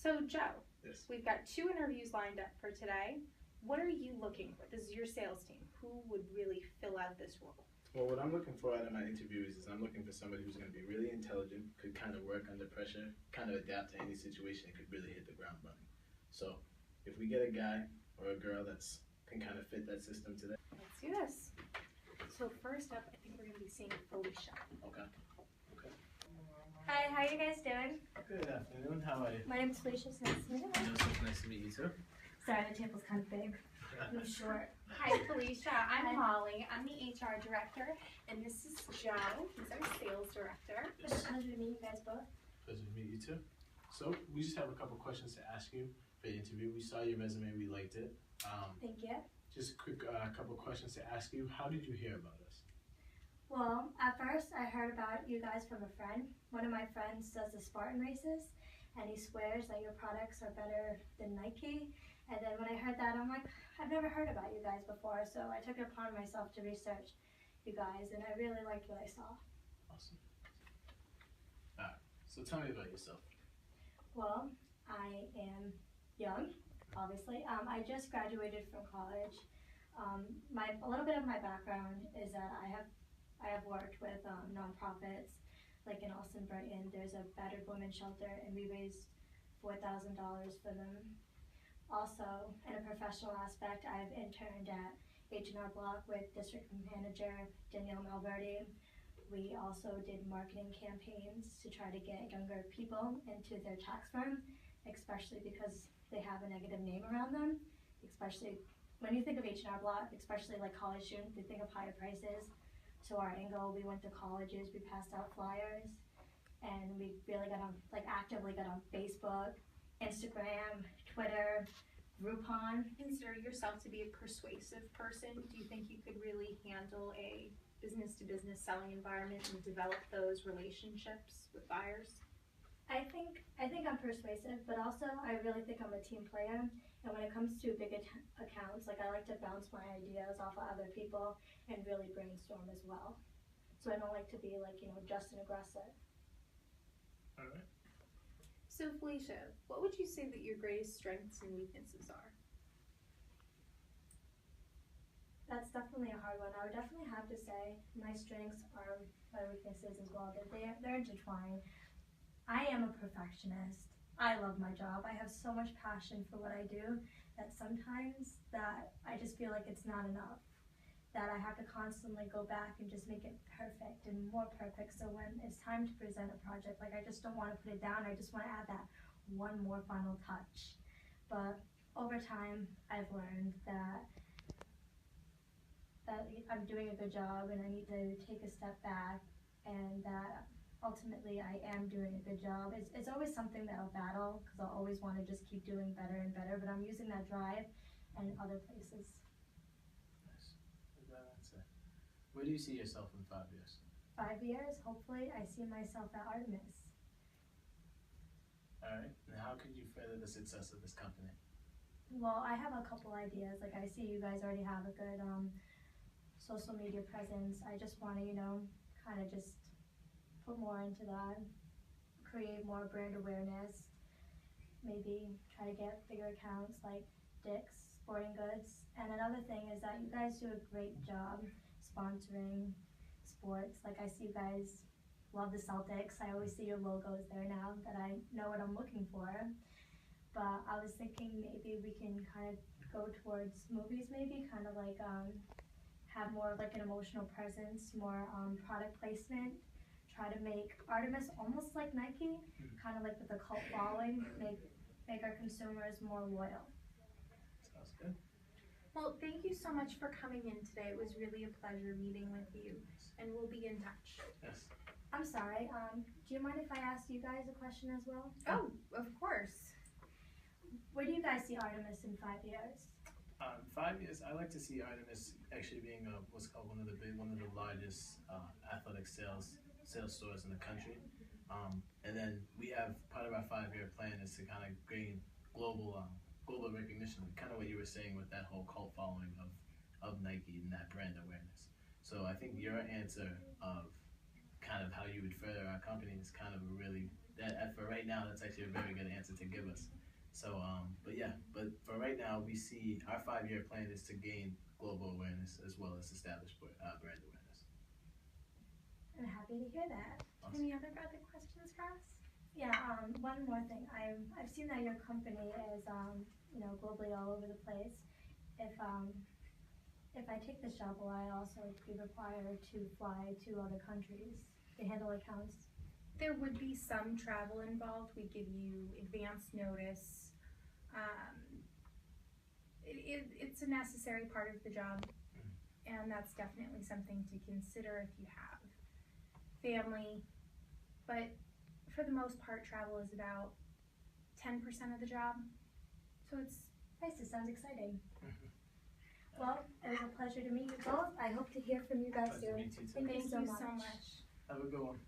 So Joe, Yes. we've got 2 interviews lined up for today. What are you looking for? This is your sales team. Who would really fill out this role? Well, what I'm looking for out of my interviews is I'm looking for somebody who's going to be really intelligent, could kind of work under pressure, kind of adapt to any situation, and could really hit the ground running. So if we get a guy or a girl that's can kind of fit that system today. Let's do this. So first up, I think we're going to be seeing Felicia. Okay. Hi, how are you guys doing? Good afternoon. How are you? My name's Felicia. It's nice to meet you. Joseph, nice to meet you too. Sorry, the table's kind of big. I'm short. Hi Felicia, I'm Hi. Molly. I'm the HR director, and this is Joe. He's our sales director. Pleasure to meet you guys both. Pleasure to meet you too. So we just have a couple questions to ask you for the interview. We saw your resume, we liked it. Thank you. Just a quick couple questions to ask you. How did you hear about us? Well, at first I heard about you guys from a friend. One of my friends does the Spartan races, and he swears that your products are better than Nike. And then when I heard that, I'm like, I've never heard about you guys before, so I took it upon myself to research you guys, and I really liked what I saw. Awesome. Alright, so tell me about yourself. Well, I am young, obviously. I just graduated from college. A little bit of my background is that I have worked with nonprofits, like in Austin, Brighton. There's a battered women's shelter, and we raised $4,000 for them. Also, in a professional aspect, I've interned at H&R Block with District Manager Danielle Malverdi. We also did marketing campaigns to try to get younger people into their tax firm, especially because they have a negative name around them. Especially when you think of H&R Block, especially like college students, they think of higher prices. So our angle, we went to colleges, we passed out flyers, and we really actively got on Facebook, Instagram, Twitter, Groupon. Consider yourself to be a persuasive person. Do you think you could really handle a business-to-business selling environment and develop those relationships with buyers? I think I'm persuasive, but also I really think I'm a team player. And when it comes to big accounts, like I like to bounce my ideas off of other people and really brainstorm as well. So I don't like to be just an aggressor. All right. So Felicia, what would you say that your greatest strengths and weaknesses are? That's definitely a hard one. I would definitely have to say my strengths are my weaknesses as well. They're intertwined. I am a perfectionist. I love my job. I have so much passion for what I do that sometimes that I just feel like it's not enough. That I have to constantly go back and just make it perfect and more perfect. So when it's time to present a project, like I just don't want to put it down. I just want to add that one more final touch. But over time, I've learned that I'm doing a good job and I need to take a step back, and that ultimately I am doing a good job. It's always something that I'll battle because I'll always want to just keep doing better and better, but I'm using that drive in other places. Nice. Good answer. Where do you see yourself in 5 years? 5 years, hopefully, I see myself at Artemis. All right. And how could you further the success of this company? Well, I have a couple ideas. Like I see you guys already have a good social media presence. I just want to, kind of just put more into that, create more brand awareness, maybe try to get bigger accounts like Dick's Sporting Goods. And another thing is that you guys do a great job sponsoring sports. Like I see you guys love the Celtics. I always see your logos there now that I know what I'm looking for. But I was thinking maybe we can kind of go towards movies, maybe kind of like have more of like an emotional presence, more product placement. Try to make Artemis almost like Nike, kind of like with a cult following, make our consumers more loyal. Sounds good. Well, thank you so much for coming in today. It was really a pleasure meeting with you, and we'll be in touch. Yes. I'm sorry, do you mind if I ask you guys a question as well? Oh, of course. Where do you guys see Artemis in 5 years? 5 years, I like to see Artemis actually being what's called one of the largest athletic sales stores in the country. And then we have part of our 5-year plan is to kind of gain global recognition, kind of what you were saying with that whole cult following of Nike and that brand awareness. So I think your answer of kind of how you would further our company is kind of a really for right now, that's actually a very good answer to give us. So, but for right now, we see our 5-year plan is to gain global awareness as well as establish brand awareness. I'm happy to hear that. Awesome. Any other questions for us? Yeah, one more thing. I've seen that your company is, globally all over the place. If I take this job, will I also be required to fly to other countries to handle accounts? There would be some travel involved. We give you advance notice. It's a necessary part of the job, and that's definitely something to consider if you have family. But for the most part, travel is about 10% of the job. So it's nice. It sounds exciting. Well, it was a pleasure to meet you both. I hope to hear from you guys Pleasure to soon. meet you too. Thank you so so much. much. Have a good one.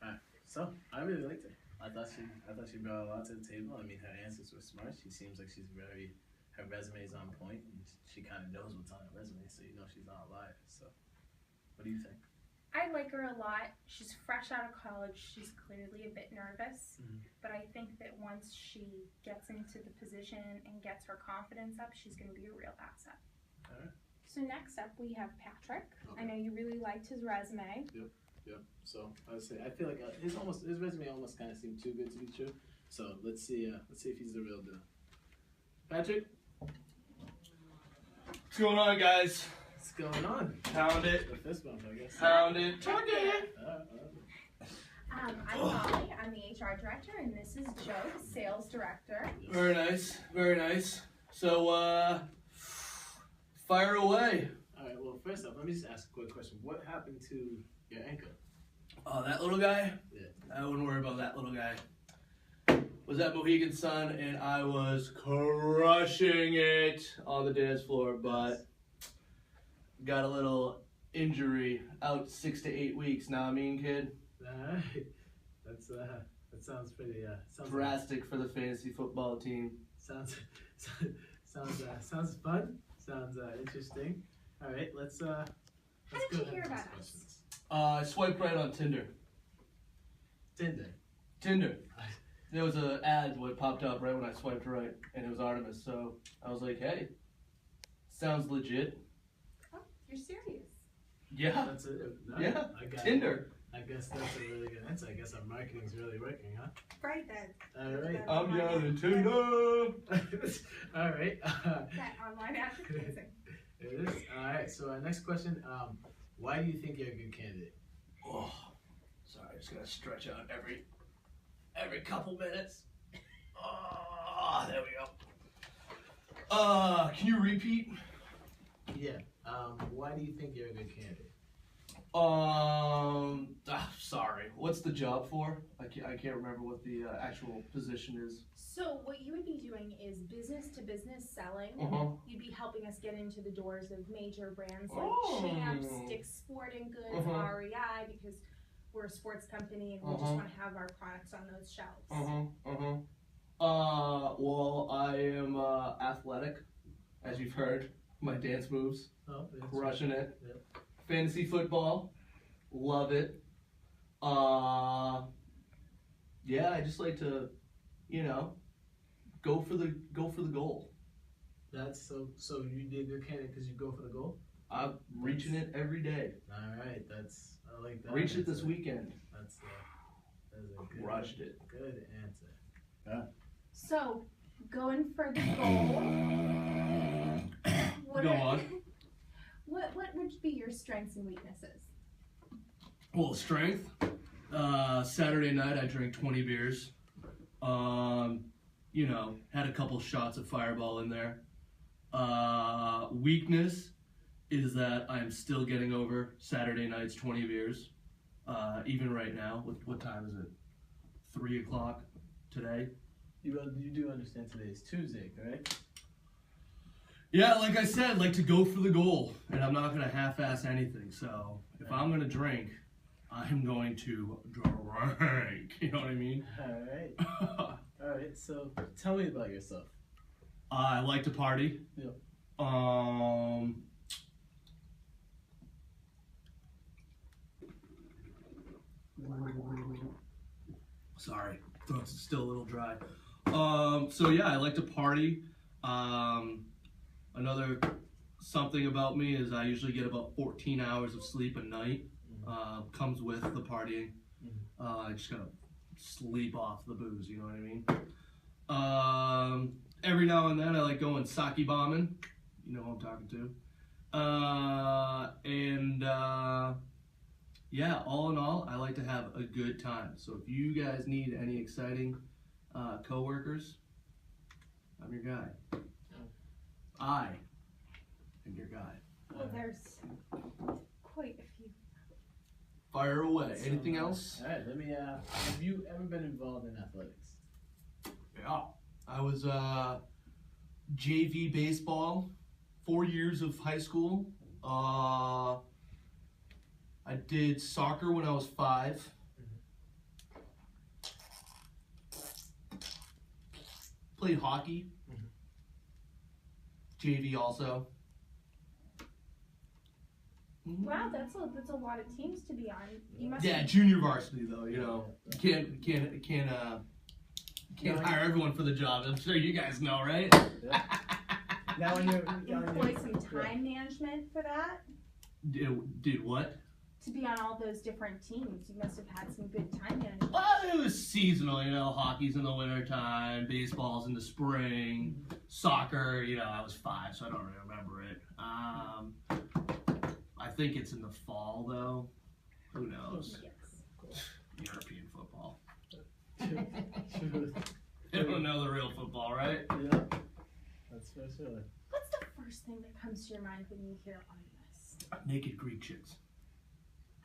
Alright, so I really liked her. I thought she brought a lot to the table. I mean, her answers were smart. She seems like her resume is on point, and she kind of knows what's on her resume, so you know she's not a liar. So, what do you think? I like her a lot. She's fresh out of college. She's clearly a bit nervous, but I think that once she gets into the position and gets her confidence up, she's going to be a real asset. All right. So next up, we have Patrick. Okay. I know you really liked his resume. Yep. So I would say I feel like his resume almost kind of seemed too good to be true. So let's see if he's the real deal. Patrick, What's going on, guys? what's going on? Pound it. The fist bump, I guess. Pound it. Chug it. I'm Molly. I'm the HR director, and this is Joe, the sales director. Very nice. Very nice. So, fire away. All right. Well, first off, let me just ask a quick question. What happened to your ankle? Oh, that little guy? Yeah. I wouldn't worry about that little guy. Was at Mohegan Sun, and I was crushing it on the dance floor, but got a little injury, out 6 to 8 weeks. Now I mean, kid. All right. That sounds pretty. Sounds Drastic for the fantasy football team. Sounds fun. Sounds interesting. All right. Let's How did go you ahead hear and ask about us? questions. I swiped right on Tinder. Tinder. There was an ad what popped up right when I swiped right, and it was Artemis. So I was like, "Hey, sounds legit." Oh, you're serious? Yeah, That's it. No, yeah. I got Tinder. I guess that's a really good answer. I guess our marketing's really working, huh? Right then. All right. I'm yelling Tinder. All right. That online advertising. It is. All right. So our next question. Why do you think you're a good candidate? Oh, sorry, I just gotta stretch out every couple minutes. Oh, there we go. Can you repeat? Yeah. Why do you think you're a good candidate? Sorry. What's the job for? I can't remember what the actual position is. So what you would be doing is business to business selling. You'd be helping us get into the doors of major brands like Champs, Dick's Sporting Goods, REI, because we're a sports company and we just want to have our products on those shelves. Well, I am athletic, as you've heard. My dance moves, Oh, crushing it. Yeah. Fantasy football, love it. Yeah, I just like to, go for the goal. That's so you'd be a good candidate because you go for the goal? I'm reaching it every day. Alright, I like that. Reached it this answer. weekend. That's a good, Crushed it. Good answer. So going for the goal. Go on. What would be your strengths and weaknesses? Well, strength. Saturday night I drank 20 beers. Had a couple shots of Fireball in there. Weakness is that I'm still getting over Saturday night's 20 beers. Even right now, what time is it? 3 o'clock today. You do understand today is Tuesday, correct? Yeah, like I said, like to go for the goal, and I'm not gonna half-ass anything. So if I'm gonna drink, I'm going to drink. You know what I mean? All right. So tell me about yourself. I like to party. Yep. Sorry, throat's still a little dry. So yeah, I like to party. Another something about me is I usually get about 14 hours of sleep a night. Comes with the partying. I just gotta sleep off the booze, you know what I mean? Every now and then I like going sake bombing. You know who I'm talking to. Yeah, all in all, I like to have a good time. So if you guys need any exciting coworkers, I'm your guy. I am your guy. Well, there's quite a few. Fire away. Anything else? All right, let me. Have you ever been involved in athletics? Yeah, I was JV baseball, 4 years of high school. I did soccer when I was 5. Played hockey. JV also. Wow, that's a lot of teams to be on. You must Yeah, junior varsity though. You know, can't hire everyone for the job. I'm sure you guys know, right? Yeah. Now when you're employ some time management for that. Did what? To be on all those different teams, you must have had some good time management. Well, it was seasonal, you know. Hockey's in the wintertime, baseball's in the spring, soccer, you know, I was 5, so I don't really remember it. I think it's in the fall, though. Who knows? Yes. European football. They don't know the real football, right? Yeah, that's for sure. What's the first thing that comes to your mind when you hear artemis? Naked Greek chicks.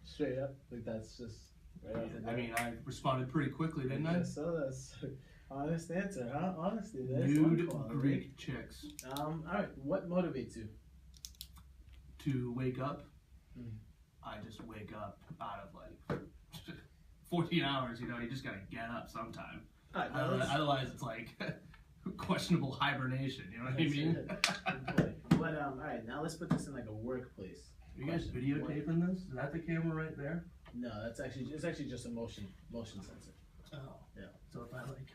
Straight up, like that's just right out the door. I mean, I responded pretty quickly, didn't I? Yeah, so that's honest answer, huh? Honestly, there's Nude one quality. Greek chicks. All right. What motivates you? To wake up, Mm. I just wake up out of like 14 hours, you know, you just gotta get up sometime. All right, now let's- Otherwise, it's like questionable hibernation, you know what I mean? Good point. But all right, now let's put this in like a workplace. Are you guys videotaping this? Is that the camera right there? No, it's actually just a motion sensor. Oh. Yeah. So if I like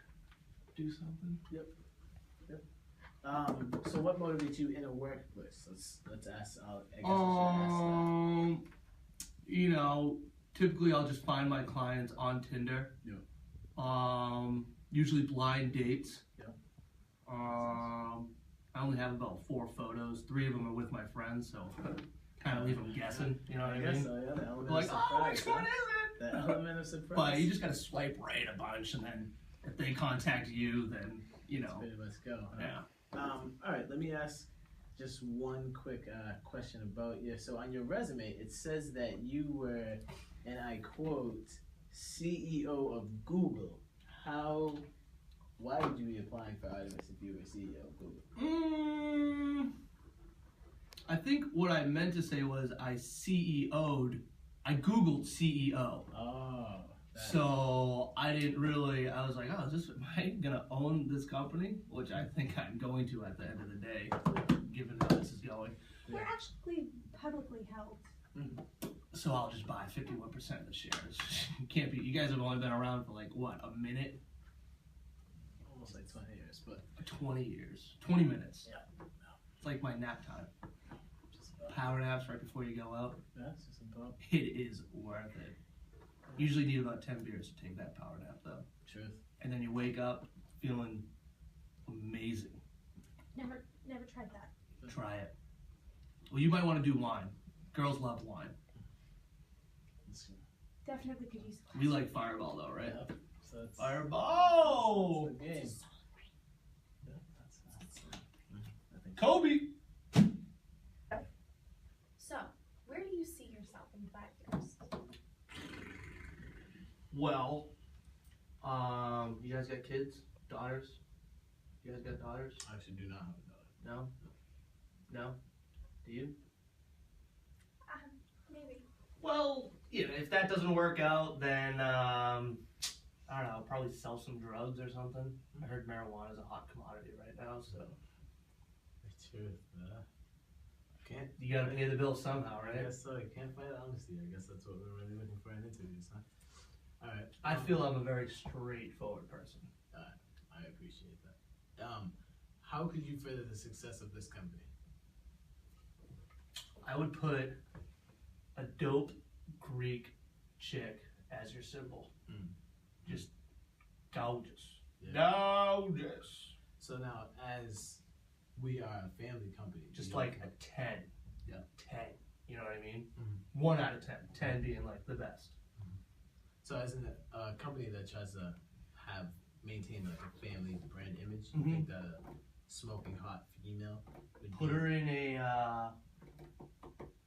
do something? So what motivates you in a workplace? Let's ask. I guess I should ask You know, typically I'll just find my clients on Tinder. Yeah. Usually blind dates. Yeah. I only have about 4 photos. 3 of them are with my friends, so kind of leave them guessing. You know what I guess mean? so, yeah. The element Like, of oh, surprise. which one is The it? element of surprise. But you just gotta swipe right a bunch, and then if they contact you, then you know. Pretty much go. Huh? Yeah. All right, let me ask just one quick question about you. So on your resume, it says that you were, and I quote, CEO of Google. Why would you be applying for Artemis if you were CEO of Google? I think what I meant to say was I Googled CEO. Oh. So I didn't really, I was like, oh, am I gonna own this company? Which I think I'm going to at the end of the day, given how this is going. We're actually publicly held. So I'll just buy 51% of the shares. Can't be, you guys have only been around for like, what, a minute? Almost like 20 years, but 20 years. 20 minutes. Yeah. It's like my nap time. just about. Power naps right before you go out. Yeah, it's just about It is worth it. Usually need about 10 beers to take that power nap though. truth. And then you wake up feeling amazing. Never tried that. Try it. Well, you might want to do wine. Girls love wine. Definitely could use a glass. We like Fireball though, right? Yeah. So that's Fireball! that's the game. Yeah, I think. Kobe! So, where do you see yourself in 5 years? Well, you guys got kids? Daughters? You guys got daughters? I actually do not have a daughter. No? No? Do you? Maybe. Well, you know, if that doesn't work out, then, I don't know, probably sell some drugs or something. I heard marijuana is a hot commodity right now, so. Truth. Can't. You gotta pay the bill somehow, I right? guess so. You can't fight honesty. I guess that's what we're really looking for in interviews, huh? All right. I feel I'm a very straightforward person. I appreciate that. How could you further the success of this company? I would put a dope Greek chick as your symbol. Mm. Just gorgeous. Yeah. Gorgeous. So now, as we are a family company, Just you like know- a 10. Yeah. 10. You know what I mean? Mhm. 1 out of 10. 10 being like the best. So as in a company that tries to maintain like a family brand image, you Mhm. think that a smoking hot female would Put be, her in a,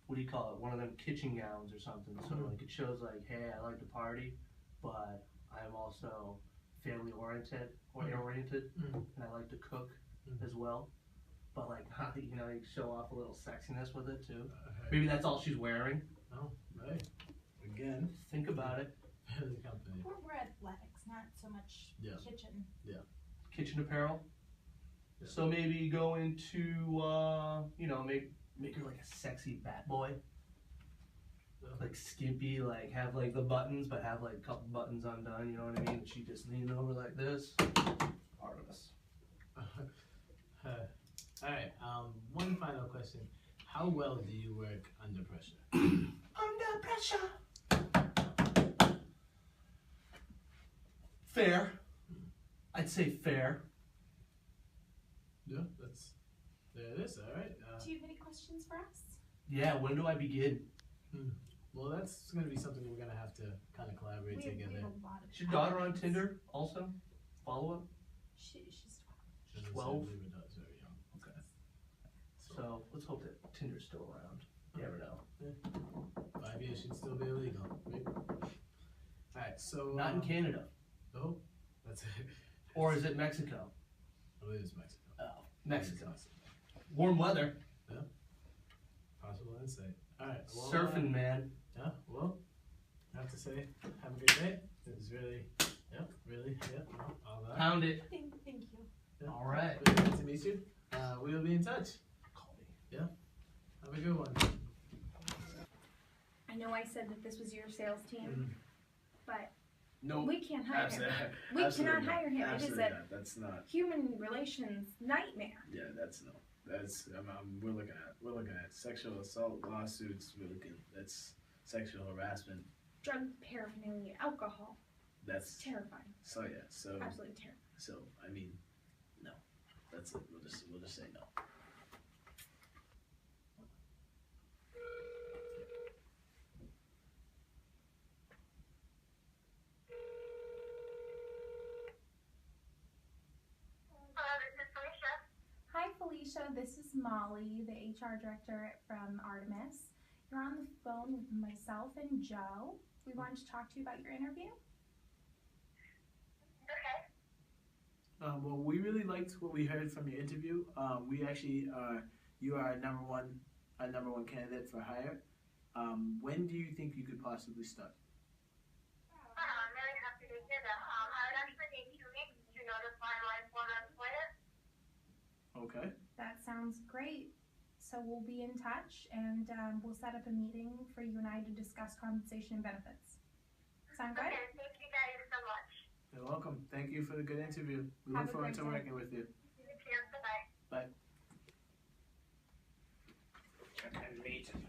what do you call it? One of them kitchen gowns or something. So like it shows like, hey, I like to party, but I'm also family oriented Mm. and I like to cook Mm. as well. But like, you know, you show off a little sexiness with it too. Hey. Maybe that's all she's wearing. Oh, right. Again, Think about it. family company. We're athletics, not so much Yeah. kitchen. Kitchen apparel. Yeah. So maybe go into, you know, make her like a sexy bat boy. Like skimpy, like have like the buttons, but have like a couple buttons undone, you know what I mean? She just leaning over like this. Artemis. Alright, one final question. How well do you work under pressure? Under pressure. Fair. I'd say fair. Yeah, there it is, alright. Do you have any questions for us? Yeah, when do I begin? Well, that's going to be something we're going to have to kind of collaborate We have together. a lot of Is your daughter on applicants. Tinder also? Follow up? She's 12. Doesn't 12? say leave it out, it's very young. Okay. So let's hope that Tinder's still around. You never know. 5 years should still be illegal, right? Alright, so. Not in Canada. Oh, that's it. Or is it Mexico? I believe it's Mexico. Oh, Mexico. Warm weather. Possible insight. Alright, well. Surfing, man. Yeah, well, I have to say, have a good day. It was really, all that. Pound it. Thank you. Yeah. All right. Really good to meet you. We will be in touch. Call me. Have a good one. I know I said that this was your sales team, but No, we can't hire him. absolutely. We absolutely cannot not. hire him. It is Absolutely a not. That's not. human relations nightmare. Yeah, that's no. That's we're looking at sexual assault lawsuits. That's sexual harassment. Drug paraphernalia, alcohol. That's Terrifying. so yeah. So Absolutely terrifying. so I mean, no. That's it. We'll just say no. Hi Felicia, this is Molly, the HR director from Artemis. You're on the phone with myself and Joe. We wanted to talk to you about your interview. Well, we really liked what we heard from your interview. We actually you are our number one candidate for hire. When do you think you could possibly start? I'm really happy to hear that. I would actually need 2 weeks to notify my former employer. Okay. That sounds great. So we'll be in touch and we'll set up a meeting for you and I to discuss compensation and benefits. Sound good? Okay, thank you guys so much. You're welcome. Thank you for the good interview. We Have look a forward great to day. working with you. You too. Bye-bye. Bye. Meeting.